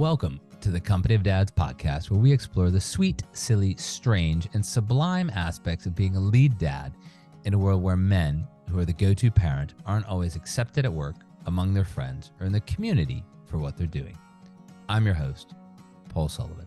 Welcome to the Company of Dads podcast, where we explore the sweet, silly, strange, and sublime aspects of being a lead dad in a world where men, who are the go-to parent, aren't always accepted at work, among their friends, or in the community for what they're doing. I'm your host, Paul Sullivan.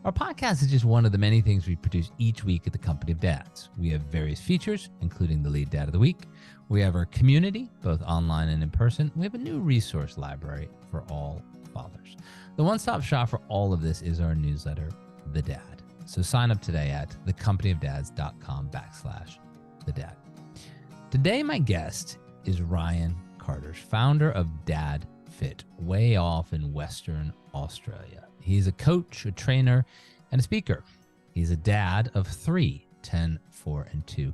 Our podcast is just one of the many things we produce each week at the Company of Dads. We have various features, including the Lead Dad of the Week. We have our community, both online and in person. We have a new resource library for all fathers. The one-stop shop for all of this is our newsletter, The Dad. So sign up today at thecompanyofdads.com/thedad. Today, my guest is Ryan Carters, founder of DadFIt, way off in Western Australia. He's a coach, a trainer, and a speaker. He's a dad of 3, 10, 4, and 2.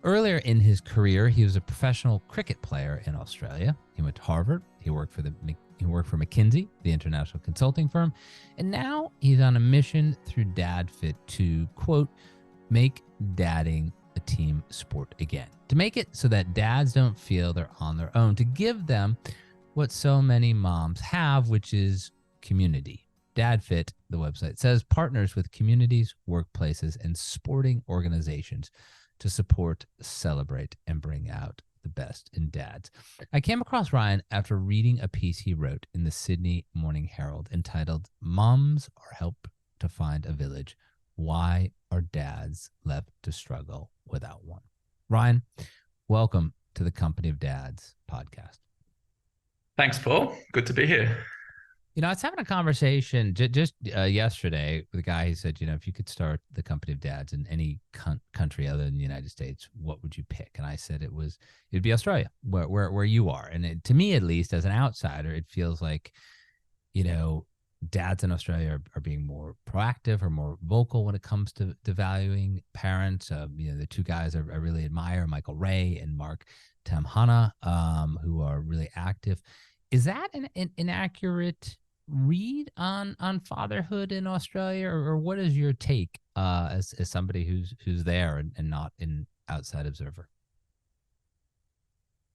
Earlier in his career, he was a professional cricket player in Australia. He went to Harvard. He worked for McKinsey, the international consulting firm. And now he's on a mission through DadFIt to, quote, make dadding a team sport again. To make it so that dads don't feel they're on their own. To give them what so many moms have, which is community. DadFIt, the website says, partners with communities, workplaces, and sporting organizations to support, celebrate, and bring out the best in dads. I came across Ryan after reading a piece he wrote in the Sydney Morning Herald entitled, Moms Are Help to Find a Village. Why Are Dads Left to Struggle Without One? Ryan, welcome to the Company of Dads podcast. Thanks, Paul. Good to be here. You know, I was having a conversation just yesterday with a guy who said, you know, if you could start the Company of Dads in any country other than the United States, what would you pick? And I said it'd be Australia, where you are. And to me, at least, as an outsider, it feels like, you know, dads in Australia are being more proactive or more vocal when it comes to valuing parents. You know, the two guys I really admire, Michael Ray and Mark Tamhana, who are really active. Is that an inaccurate read on fatherhood in Australia, or what is your take as somebody who's there and not an outside observer?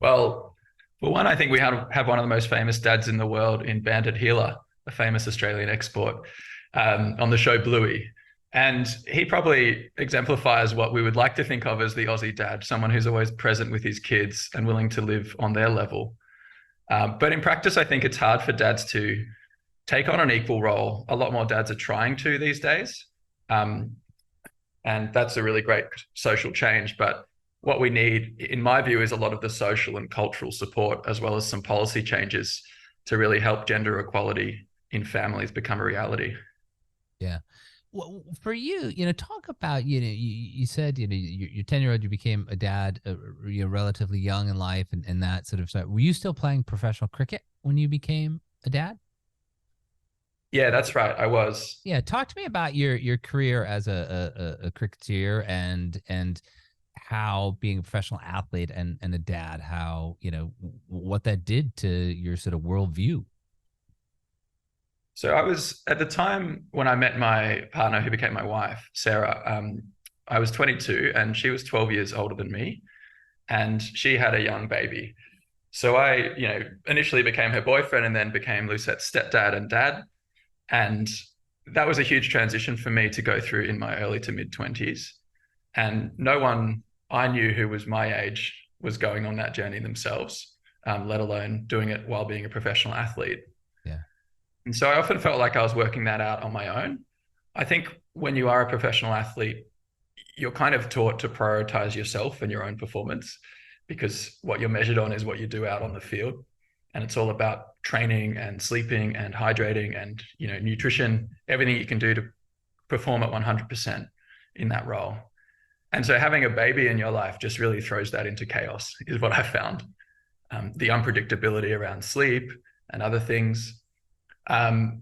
Well, for one, I think we have one of the most famous dads in the world in Bandit Healer, a famous Australian export, on the show Bluey. And he probably exemplifies what we would like to think of as the Aussie dad, someone who's always present with his kids and willing to live on their level. But in practice, I think it's hard for dads to take on an equal role. A lot more dads are trying to these days. And that's a really great social change. But what we need, in my view, is a lot of the social and cultural support, as well as some policy changes to really help gender equality in families become a reality. Yeah. Well, for you, you know, talk about, you know, you said, you know, your 10-year-old, you became a dad, you know, relatively young in life and that sort of stuff. Were you still playing professional cricket when you became a dad? Yeah, that's right. I was. Yeah. Talk to me about your career as a cricketeer and how being a professional athlete and a dad, how, you know, what that did to your sort of worldview. So I was, at the time when I met my partner who became my wife, Sarah, I was 22 and she was 12 years older than me, and she had a young baby. So I, you know, initially became her boyfriend and then became Lucetta's stepdad and dad. And that was a huge transition for me to go through in my early to mid 20s. And no one I knew who was my age was going on that journey themselves, let alone doing it while being a professional athlete. Yeah. And so I often felt like I was working that out on my own. I think when you are a professional athlete, you're kind of taught to prioritize yourself and your own performance, because what you're measured on is what you do out on the field. And it's all about training and sleeping and hydrating and, you know, nutrition, everything you can do to perform at 100% in that role. And so having a baby in your life just really throws that into chaos, is what I found. The unpredictability around sleep and other things. And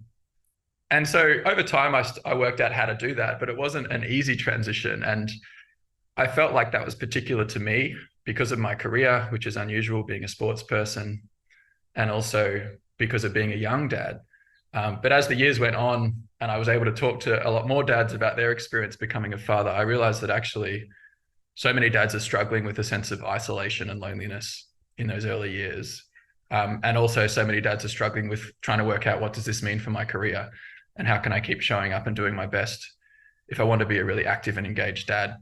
so over time, I worked out how to do that, but it wasn't an easy transition. And I felt like that was particular to me because of my career, which is unusual, being a sports person, and also because of being a young dad. But as the years went on and I was able to talk to a lot more dads about their experience becoming a father, I realized that actually so many dads are struggling with a sense of isolation and loneliness in those early years. And also so many dads are struggling with trying to work out, what does this mean for my career? And how can I keep showing up and doing my best if I want to be a really active and engaged dad?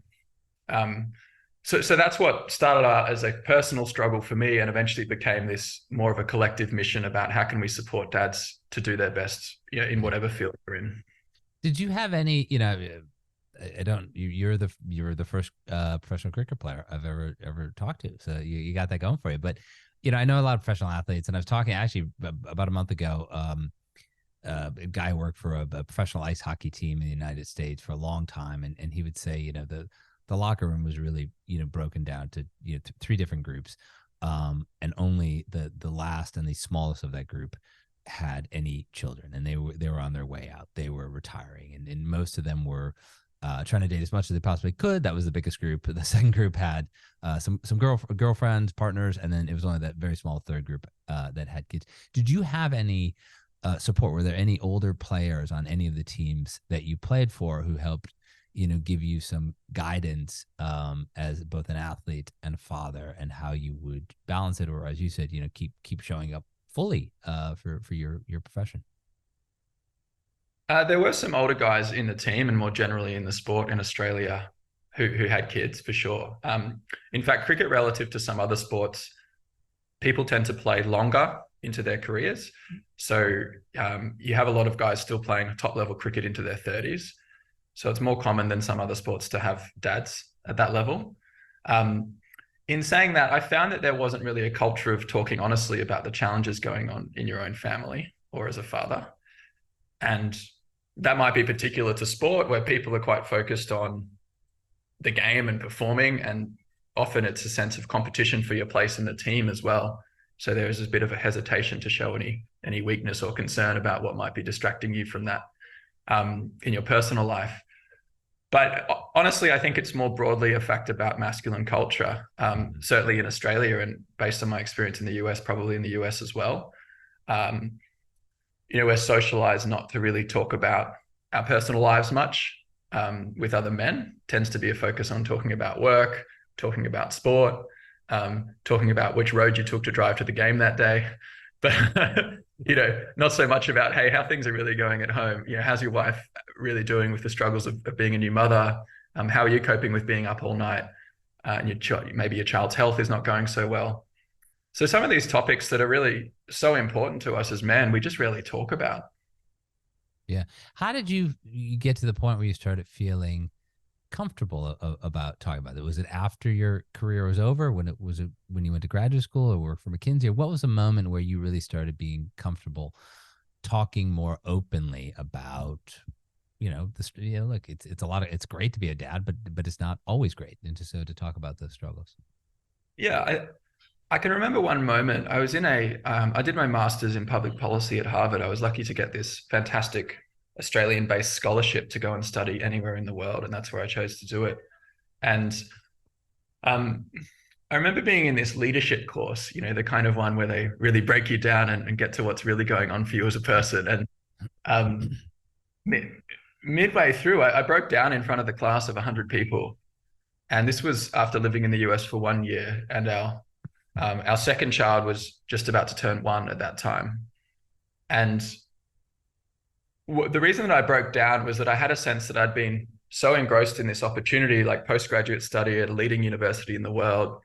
So that's what started out as a personal struggle for me, and eventually became this more of a collective mission about how can we support dads to do their best, in whatever field they're in. Did you have any, I don't, you're the first professional cricket player I've ever talked to. So you got that going for you. But, I know a lot of professional athletes, and I was talking actually about a month ago, a guy who worked for a professional ice hockey team in the United States for a long time. And he would say, the locker room was really, broken down to, three different groups. And only the last and the smallest of that group had any children, and they were on their way out. They were retiring, and most of them were trying to date as much as they possibly could. That was the biggest group. The second group had some girlfriends, partners, and then it was only that very small third group that had kids. Did you have any support? Were there any older players on any of the teams that you played for who helped, give you some guidance as both an athlete and a father, and how you would balance it, or as you said, keep showing up fully for your profession? There were some older guys in the team, and more generally in the sport in Australia, who had kids for sure. In fact, cricket, relative to some other sports, people tend to play longer into their careers. So you have a lot of guys still playing top level cricket into their 30s. So it's more common than some other sports to have dads at that level. In saying that, I found that there wasn't really a culture of talking honestly about the challenges going on in your own family or as a father. And that might be particular to sport, where people are quite focused on the game and performing, and often it's a sense of competition for your place in the team as well. So there is a bit of a hesitation to show any weakness or concern about what might be distracting you from that in your personal life. But honestly, I think it's more broadly a fact about masculine culture, certainly in Australia, and based on my experience in the US, probably in the US as well. We're socialized not to really talk about our personal lives much with other men. Tends to be a focus on talking about work, talking about sport, talking about which road you took to drive to the game that day. But, not so much about, hey, how things are really going at home. How's your wife really doing with the struggles of being a new mother? How are you coping with being up all night? And maybe your child's health is not going so well. So some of these topics that are really so important to us as men, we just rarely talk about. Yeah. How did you get to the point where you started feeling comfortable about talking about it? Was it after your career was over, when you went to graduate school or worked for McKinsey? Or what was the moment where you really started being comfortable talking more openly about, look, it's great to be a dad, but it's not always great. And to talk about those struggles. Yeah. I can remember one moment. I was I did my master's in public policy at Harvard. I was lucky to get this fantastic Australian-based scholarship to go and study anywhere in the world, and that's where I chose to do it. And I remember being in this leadership course, the kind of one where they really break you down and get to what's really going on for you as a person. And midway through, I broke down in front of the class of 100 people. And this was after living in the US for 1 year, and our second child was just about to turn 1 at that time. And the reason that I broke down was that I had a sense that I'd been so engrossed in this opportunity, like postgraduate study at a leading university in the world,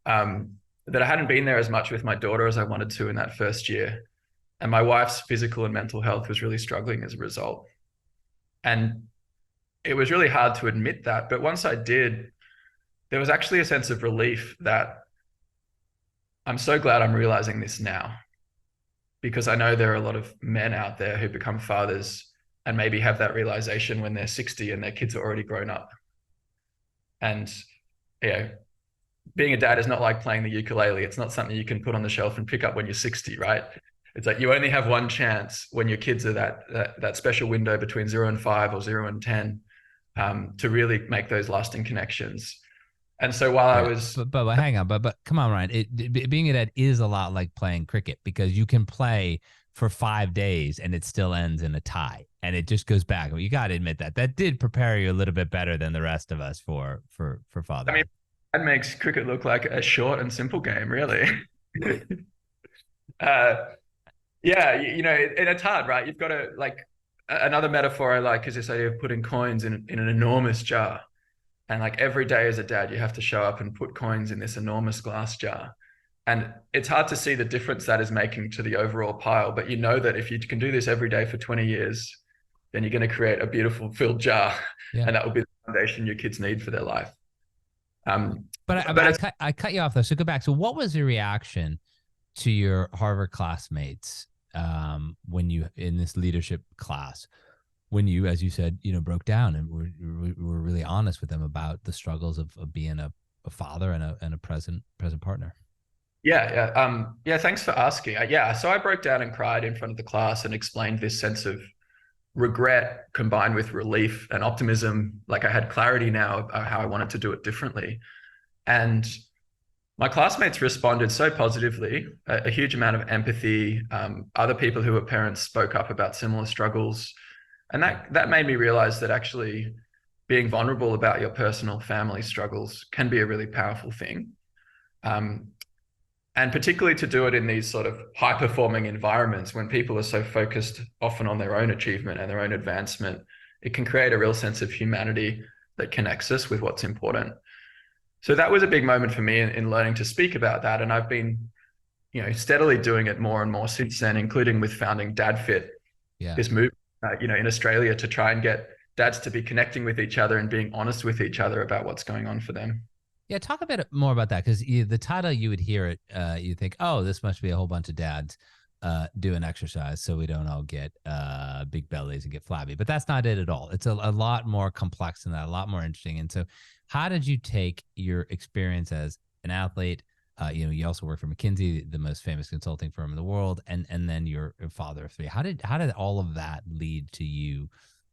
that I hadn't been there as much with my daughter as I wanted to in that first year. And my wife's physical and mental health was really struggling as a result. And it was really hard to admit that. But once I did, there was actually a sense of relief that I'm so glad I'm realizing this now, because I know there are a lot of men out there who become fathers and maybe have that realization when they're 60 and their kids are already grown up. And being a dad is not like playing the ukulele. It's not something you can put on the shelf and pick up when you're 60, right? It's like you only have one chance when your kids are that special window between 0 and 5 or 0 and 10 to really make those lasting connections. And so while I was, but hang on, but come on, Ryan. Being a dad is a lot like playing cricket, because you can play for 5 days and it still ends in a tie, and it just goes back. You got to admit that did prepare you a little bit better than the rest of us for fatherhood. I mean, that makes cricket look like a short and simple game, really. Uh, yeah, and it's hard, right? You've got to like another metaphor I like is this idea of putting coins in an enormous jar. And like every day as a dad, you have to show up and put coins in this enormous glass jar. And it's hard to see the difference that is making to the overall pile. But you know that if you can do this every day for 20 years, then you're going to create a beautiful filled jar. Yeah. And that will be the foundation your kids need for their life. I cut you off though. So go back. So what was the reaction to your Harvard classmates when you, in this leadership class, when you, as you said, broke down and were really honest with them about the struggles of being a father and a present partner? Yeah. Thanks for asking. So I broke down and cried in front of the class and explained this sense of regret combined with relief and optimism. Like I had clarity now about how I wanted to do it differently. And my classmates responded so positively, a huge amount of empathy. Other people who were parents spoke up about similar struggles. And that made me realize that actually being vulnerable about your personal family struggles can be a really powerful thing. And particularly to do it in these sort of high-performing environments when people are so focused often on their own achievement and their own advancement, it can create a real sense of humanity that connects us with what's important. So that was a big moment for me in learning to speak about that. And I've been, steadily doing it more and more since then, including with founding DadFIt, this movement, in Australia to try and get dads to be connecting with each other and being honest with each other about what's going on for them. Yeah, talk a bit more about that, because the title, you would hear it, you think, oh, this must be a whole bunch of dads doing exercise so we don't all get big bellies and get flabby. But that's not it at all. It's a lot more complex than that, a lot more interesting. And so how did you take your experience as an athlete? You also work for McKinsey, the most famous consulting firm in the world, and then you're a father of three. How did all of that lead to you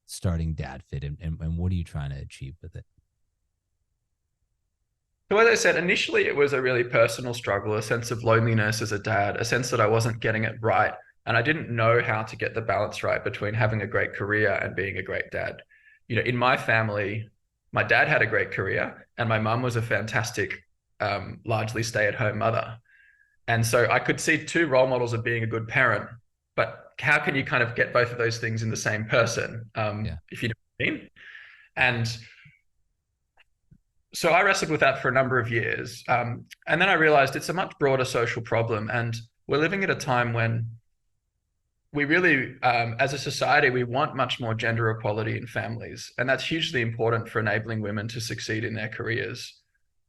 starting DadFIt, and what are you trying to achieve with it? So as I said, initially it was a really personal struggle, a sense of loneliness as a dad, a sense that I wasn't getting it right. And I didn't know how to get the balance right between having a great career and being a great dad. In my family, my dad had a great career and my mum was a fantastic, largely stay-at-home mother. And so I could see two role models of being a good parent, but how can you kind of get both of those things in the same person, if you know what I mean? And so I wrestled with that for a number of years. And then I realized it's a much broader social problem. And we're living at a time when we really, as a society, we want much more gender equality in families. And that's hugely important for enabling women to succeed in their careers.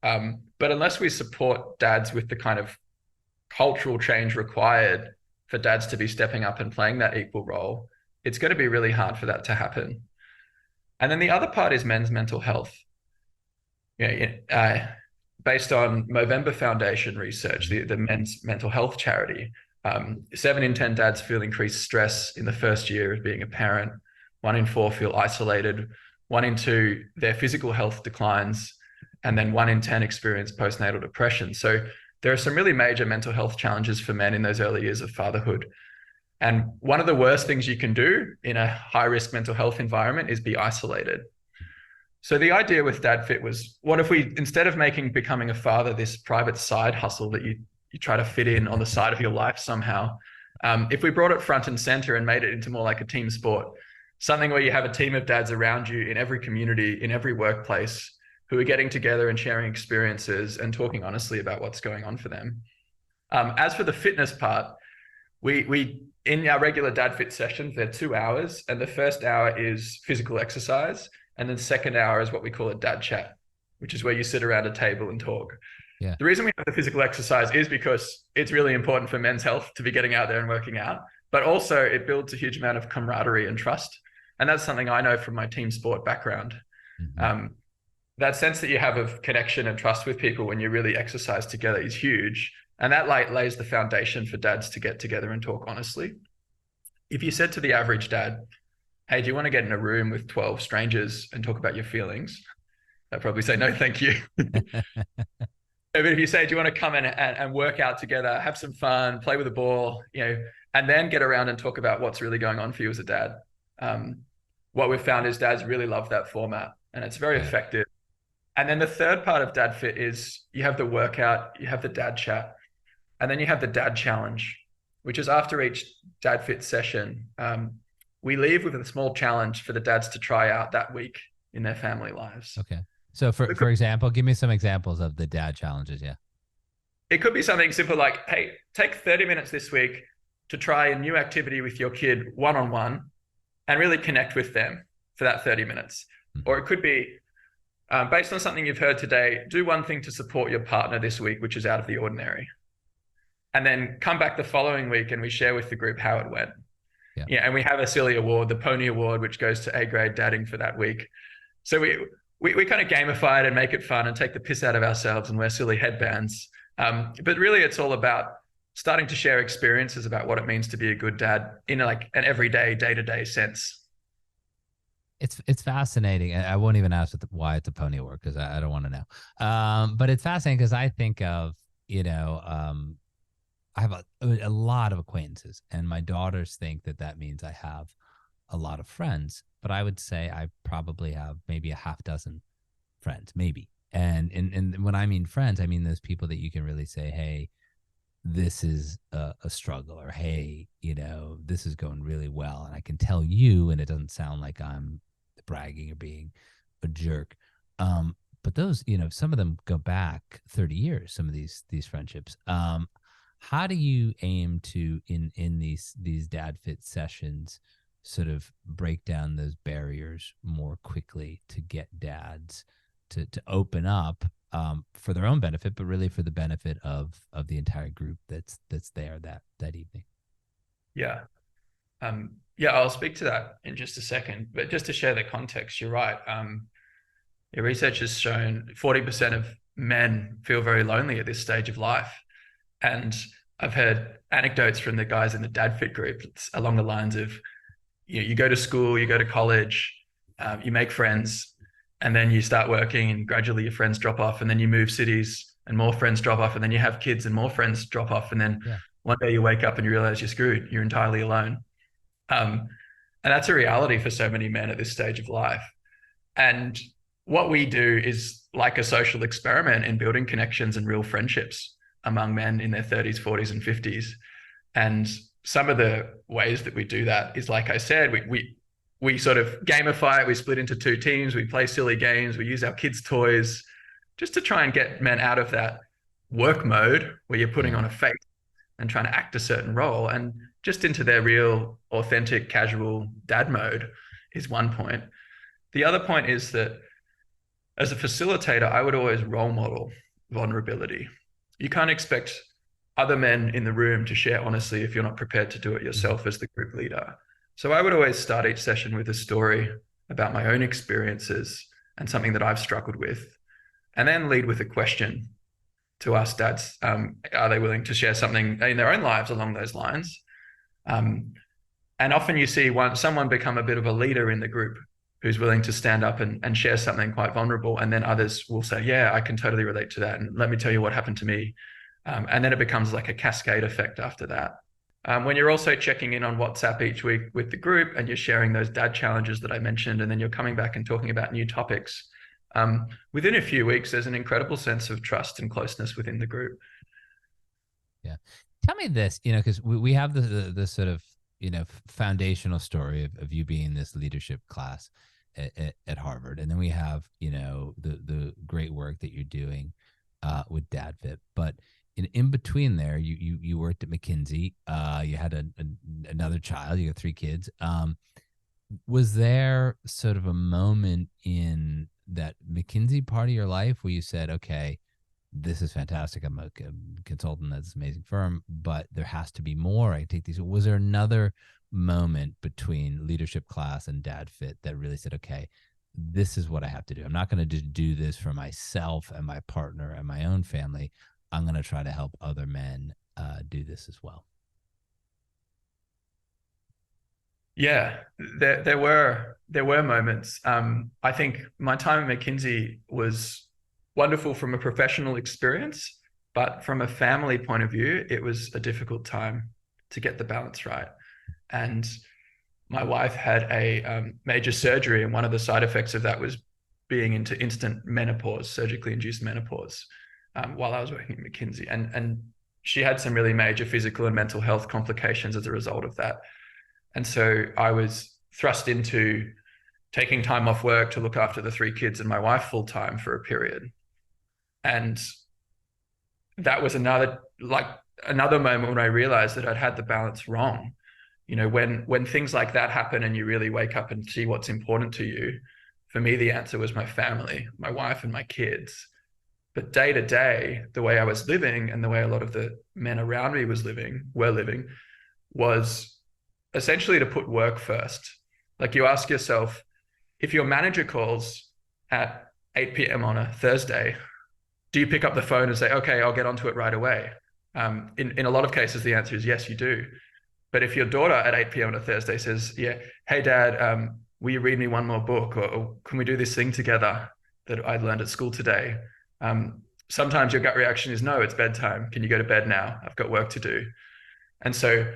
But unless we support dads with the kind of cultural change required for dads to be stepping up and playing that equal role, it's going to be really hard for that to happen. And then the other part is men's mental health. Based on Movember Foundation research, the men's mental health charity, 7 in 10 dads feel increased stress in the first year of being a parent. 1 in 4 feel isolated. 1 in 2, their physical health declines. And then 1 in 10 experience postnatal depression. So there are some really major mental health challenges for men in those early years of fatherhood. And one of the worst things you can do in a high-risk mental health environment is be isolated. So the idea with DadFIt was, what if we, instead of making becoming a father this private side hustle that you try to fit in on the side of your life somehow, if we brought it front and center and made it into more like a team sport, something where you have a team of dads around you in every community, in every workplace, who are getting together and sharing experiences and talking honestly about what's going on for them. As for the fitness part, we in our regular DadFIt sessions, they're 2 hours, and the first hour is physical exercise. And then the second hour is what we call a dad chat, which is where you sit around a table and talk. Yeah. The reason we have the physical exercise is because it's really important for men's health to be getting out there and working out, but also it builds a huge amount of camaraderie and trust. And that's something I know from my team sport background. Mm-hmm. That sense that you have of connection and trust with people when you really exercise together is huge. And that lays the foundation for dads to get together and talk honestly. If you said to the average dad, hey, do you want to get in a room with 12 strangers and talk about your feelings? They'll probably say, no, thank you. But if you say, do you want to come in and work out together, have some fun, play with a ball, and then get around and talk about what's really going on for you as a dad. What we've found is dads really love that format and it's very effective. And then the third part of DadFIt is you have the workout, you have the dad chat, and then you have the dad challenge. which is after each DadFIt session, we leave with a small challenge for the dads to try out that week in their family lives. Okay. So for example, give me some examples of the dad challenges. Yeah. It could be something simple like, hey, take 30 minutes this week to try a new activity with your kid one-on-one and really connect with them for that 30 minutes. Or it could be, based on something you've heard today, do one thing to support your partner this week, which is out of the ordinary. And then come back the following week and we share with the group how it went. Yeah, and we have a silly award, the Pony Award, which goes to A-grade dadding for that week. So we kind of gamify it and make it fun and take the piss out of ourselves and wear silly headbands. But really, it's all about starting to share experiences about what it means to be a good dad in like an everyday, day-to-day sense. It's fascinating. I won't even ask why it's a Pony Award because I don't want to know. But it's fascinating because I think of, I have a lot of acquaintances, and my daughters think that means I have a lot of friends. But I would say I probably have maybe a half dozen friends, maybe. And when I mean friends, I mean those people that you can really say, hey, this is a struggle, or hey, this is going really well, and I can tell you, and it doesn't sound like I'm bragging or being a jerk. But those, some of them go back 30 years. Some of these friendships. How do you aim to in these DadFIt sessions sort of break down those barriers more quickly to get dads to open up for their own benefit, but really for the benefit of the entire group that's there that evening? Yeah. I'll speak to that in just a second, but just to share the context, you're right. Your research has shown 40% of men feel very lonely at this stage of life. And I've heard anecdotes from the guys in the DadFIt group along the lines of, you go to school, you go to college, you make friends, and then you start working and gradually your friends drop off, and then you move cities and more friends drop off, and then you have kids and more friends drop off. And then one day you wake up and you realize you're screwed. You're entirely alone. And that's a reality for so many men at this stage of life. And what we do is like a social experiment in building connections and real friendships among men in their 30s, 40s, and 50s. And some of the ways that we do that is, like I said, we sort of gamify it. We split into two teams. We play silly games. We use our kids' toys just to try and get men out of that work mode where you're putting on a face and trying to act a certain role, and just into their real, authentic, casual dad mode is one point. The other point is that as a facilitator, I would always role model vulnerability. You can't expect other men in the room to share honestly if you're not prepared to do it yourself as the group leader. So I would always start each session with a story about my own experiences and something that I've struggled with, and then lead with a question to ask dads, are they willing to share something in their own lives along those lines? And often you see someone become a bit of a leader in the group who's willing to stand up and share something quite vulnerable. And then others will say, yeah, I can totally relate to that. And let me tell you what happened to me. And then it becomes like a cascade effect after that. When you're also checking in on WhatsApp each week with the group and you're sharing those dad challenges that I mentioned, and then you're coming back and talking about new topics, within a few weeks, there's an incredible sense of trust and closeness within the group. Yeah. Tell me this, because we have the sort of, foundational story of you being in this leadership class at Harvard. And then we have, the great work that you're doing with DadFIt. But in between there, you worked at McKinsey. You had another child. You got 3 kids. Was there sort of a moment in that McKinsey part of your life where you said, okay, this is fantastic. I'm a consultant at this amazing firm, but there has to be more. I take these. Was there another moment between leadership class and DadFIt that really said, okay, this is what I have to do. I'm not going to just do this for myself and my partner and my own family. I'm going to try to help other men do this as well. Yeah, there were moments. I think my time at McKinsey was wonderful from a professional experience, but from a family point of view, it was a difficult time to get the balance right. And my wife had a major surgery, and one of the side effects of that was being into instant menopause, surgically induced menopause, while I was working at McKinsey. And she had some really major physical and mental health complications as a result of that. And so I was thrust into taking time off work to look after the 3 kids and my wife full time for a period. And that was another moment when I realized that I'd had the balance wrong. You know, when things like that happen and you really wake up and see what's important to you, for me, the answer was my family, my wife and my kids. But day to day, the way I was living and the way a lot of the men around me were living was essentially to put work first. Like, you ask yourself, if your manager calls at 8 p.m. on a Thursday, do you pick up the phone and say, okay, I'll get onto it right away? In a lot of cases, the answer is yes, you do. But if your daughter at 8 p.m. on a Thursday says, yeah, hey, Dad, will you read me one more book? Or can we do this thing together that I learned at school today? Sometimes your gut reaction is, no, it's bedtime. Can you go to bed now? I've got work to do. And so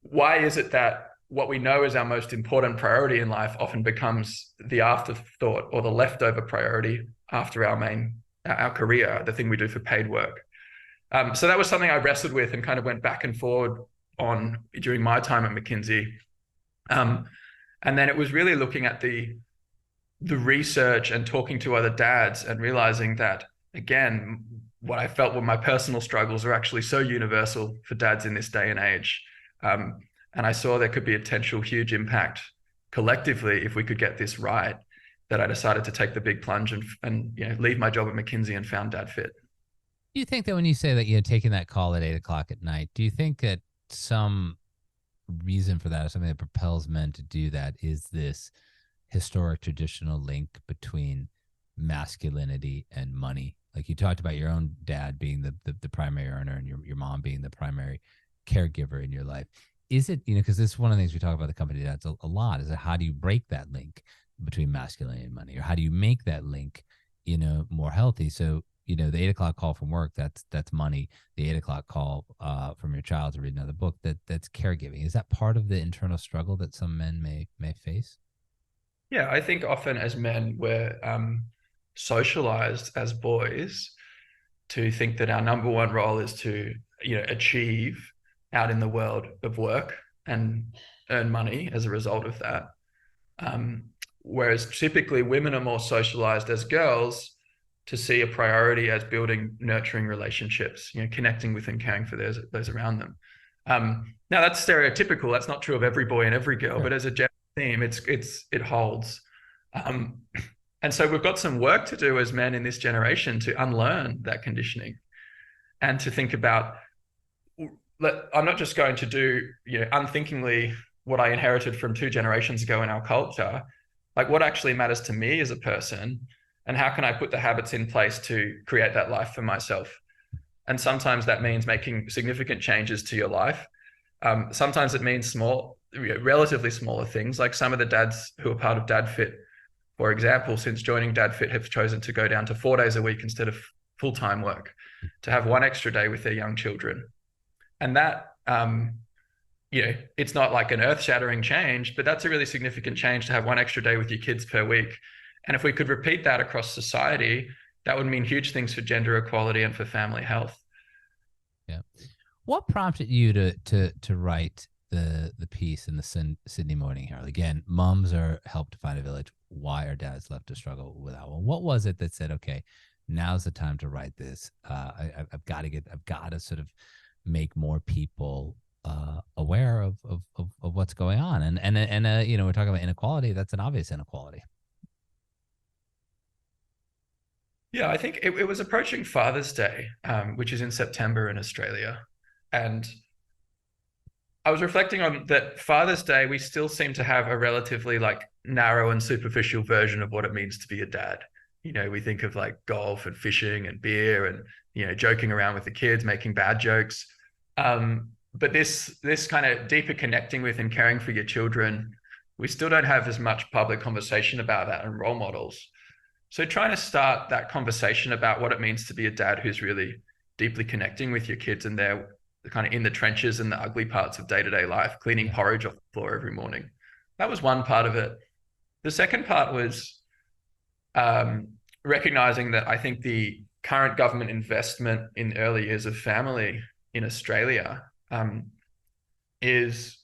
why is it that what we know is our most important priority in life often becomes the afterthought or the leftover priority after our career, the thing we do for paid work? So that was something I wrestled with and kind of went back and forward on during my time at McKinsey. And then it was really looking at the research and talking to other dads and realizing that, again, what I felt were my personal struggles are actually so universal for dads in this day and age. And I saw there could be a potential huge impact collectively if we could get this right, that I decided to take the big plunge and leave my job at McKinsey and found DadFIt. Do you think that when you say that you're taking that call at 8 o'clock at night, do you think that some reason for that or something that propels men to do that is this historic traditional link between masculinity and money? Like, you talked about your own dad being the primary earner and your mom being the primary caregiver in your life. Is it, because this is one of the things we talk about the company dads a lot, is that how do you break that link between masculinity and money, or how do you make that link, more healthy? So, the 8 o'clock call from work, that's money. The 8 o'clock call from your child to read another book, that's caregiving. Is that part of the internal struggle that some men may face? Yeah, I think often as men, we're socialized as boys to think that our number one role is to, achieve out in the world of work and earn money as a result of that. Whereas typically women are more socialized as girls to see a priority as building nurturing relationships, connecting with and caring for those around them. Now that's stereotypical. That's not true of every boy and every girl, Sure. But as a general theme, it holds. And so we've got some work to do as men in this generation to unlearn that conditioning and to think about, I'm not just going to do, unthinkingly what I inherited from 2 generations ago in our culture. Like, what actually matters to me as a person, and how can I put the habits in place to create that life for myself? And sometimes that means making significant changes to your life. Sometimes it means relatively smaller things, like some of the dads who are part of DadFIt, for example, since joining DadFIt, have chosen to go down to 4 days a week instead of full-time work, to have 1 extra day with their young children. And that, it's not like an earth-shattering change, but that's a really significant change to have 1 extra day with your kids per week. And if we could repeat that across society, that would mean huge things for gender equality and for family health. Yeah. What prompted you to write the piece in the Sydney Morning Herald? Again, moms are helped to find a village. Why are dads left to struggle without one? What was it that said, okay, now's the time to write this? I've got to sort of make more people aware of what's going on. And we're talking about inequality. That's an obvious inequality. Yeah, I think it was approaching Father's Day, which is in September in Australia. And I was reflecting on that Father's Day, we still seem to have a relatively narrow and superficial version of what it means to be a dad. We think of golf and fishing and beer and, joking around with the kids, making bad jokes. But this kind of deeper connecting with and caring for your children, we still don't have as much public conversation about that and role models. So trying to start that conversation about what it means to be a dad who's really deeply connecting with your kids, and they're kind of in the trenches and the ugly parts of day-to-day life, cleaning porridge off the floor every morning. That was one part of it. The second part was recognizing that I think the current government investment in early years of family in Australia is,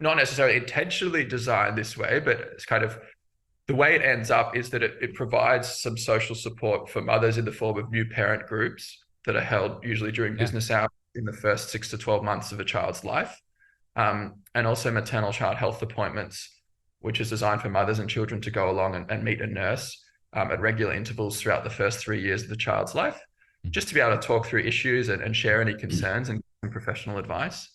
not necessarily intentionally designed this way, but it's kind of the way it ends up is that it provides some social support for mothers in the form of new parent groups that are held usually during business hours in the first 6 to 12 months of a child's life. And also maternal child health appointments, which is designed for mothers and children to go along and meet a nurse at regular intervals throughout the first 3 years of the child's life, just to be able to talk through issues and share any concerns and professional advice.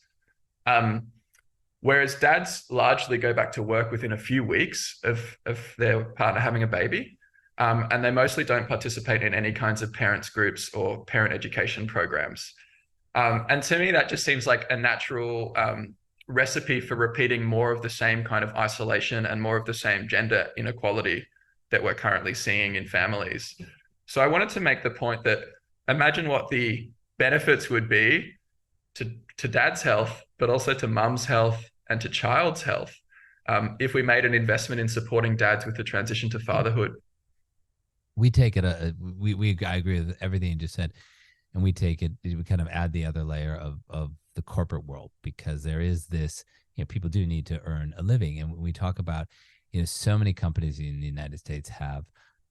Whereas dads largely go back to work within a few weeks of their partner having a baby. And they mostly don't participate in any kinds of parents groups or parent education programs. And to me, that just seems like a natural recipe for repeating more of the same kind of isolation and more of the same gender inequality that we're currently seeing in families. So I wanted to make the point that imagine what the benefits would be to dad's health, but also to mum's health and to child's health if we made an investment in supporting dads with the transition to fatherhood. We take it, I agree with everything you just said. And we take it, we kind of add the other layer of the corporate world, because there is this, people do need to earn a living. And when we talk about, so many companies in the United States have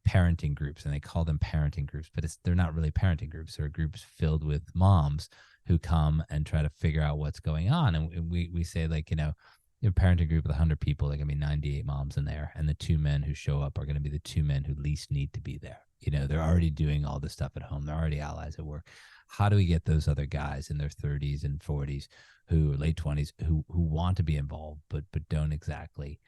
parenting groups, and they call them parenting groups, but they're not really parenting groups. They're groups filled with moms who come and try to figure out what's going on. And we say, like, a parenting group with 100 people, there are going to be 98 moms in there. And the 2 men who show up are going to be the 2 men who least need to be there. They're already doing all this stuff at home. They're already allies at work. How do we get those other guys in their 30s and 40s who late 20s who want to be involved, but don't exactly,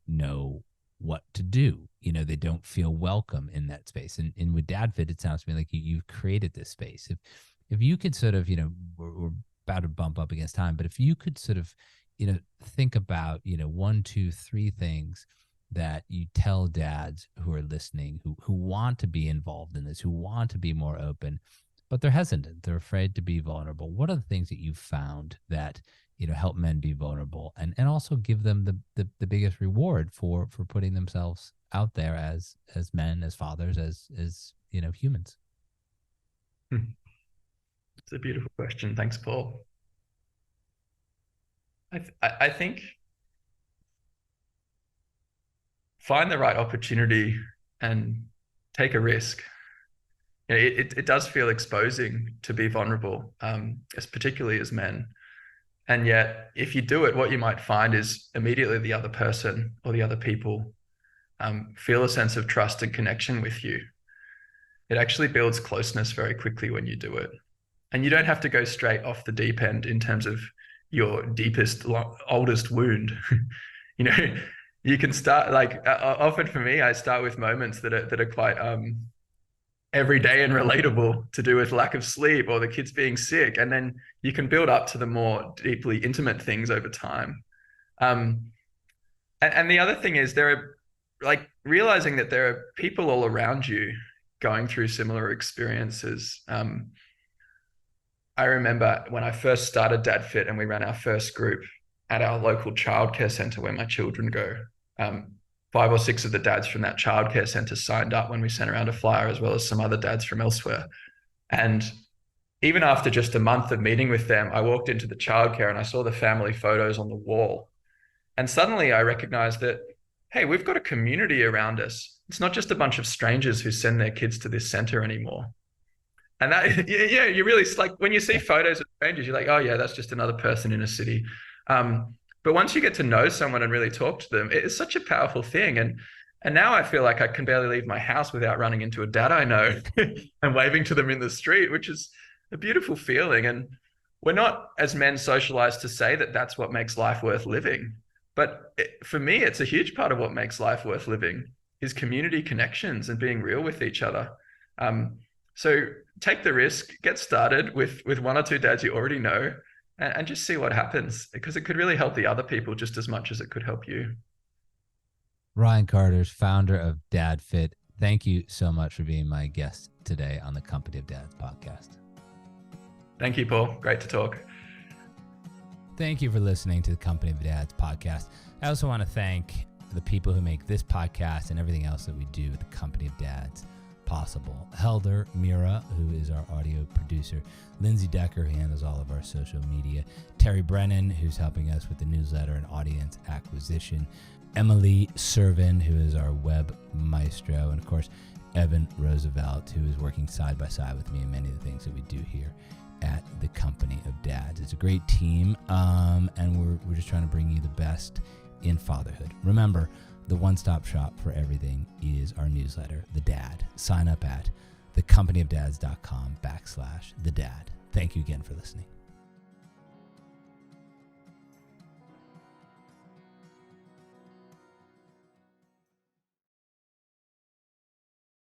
know what to do? They don't feel welcome in that space. And with DadFIt, it sounds to me like you've created this space. If you could sort of, we're about to bump up against time, but if you could sort of, think about, 1, 2, 3 things that you tell dads who are listening, who want to be involved in this, who want to be more open, but they're hesitant, they're afraid to be vulnerable. What are the things that you've found that, help men be vulnerable and also give them the biggest reward for putting themselves out there as men, as fathers, as humans? It's a beautiful question. Thanks, Paul. I think find the right opportunity and take a risk. It does feel exposing to be vulnerable, particularly as men. And yet, if you do it, what you might find is immediately the other person or the other people feel a sense of trust and connection with you. It actually builds closeness very quickly when you do it. And you don't have to go straight off the deep end in terms of your deepest, oldest wound. You can start, like, often for me, I start with moments that are quite everyday and relatable, to do with lack of sleep or the kids being sick. And then you can build up to the more deeply intimate things over time. And the other thing is, there are, like, realizing that there are people all around you going through similar experiences. I remember when I first started DadFIt and we ran our first group at our local childcare center where my children go. 5 or 6 of the dads from that childcare center signed up when we sent around a flyer, as well as some other dads from elsewhere. And even after just a month of meeting with them, I walked into the childcare and I saw the family photos on the wall. And suddenly I recognized that, hey, we've got a community around us. It's not just a bunch of strangers who send their kids to this center anymore. And that, you really, like, when you see photos of strangers, you're like, oh yeah, that's just another person in a city. But once you get to know someone and really talk to them, it's such a powerful thing. And now I feel like I can barely leave my house without running into a dad I know and waving to them in the street, which is a beautiful feeling. And we're not, as men, socialized to say that that's what makes life worth living. But for me, it's a huge part of what makes life worth living is community connections and being real with each other. So take the risk, get started with 1 or 2 dads you already know, and just see what happens, because it could really help the other people just as much as it could help you. Ryan Carter's, founder of DadFIt. Thank you so much for being my guest today on the Company of Dads podcast. Thank you, Paul. Great to talk. Thank you for listening to the Company of Dads podcast. I also want to thank the people who make this podcast and everything else that we do at the Company of Dads possible. Helder Mira, who is our audio producer. Lindsay Decker, who handles all of our social media. Terry Brennan, who's helping us with the newsletter and audience acquisition. Emily Servin, who is our web maestro. And of course, Evan Roosevelt, who is working side by side with me in many of the things that we do here at the Company of Dads. It's a great team, and we're just trying to bring you the best in fatherhood. Remember, the one-stop shop for everything is our newsletter, The Dad. Sign up at thecompanyofdads.com/thedad. Thank you again for listening.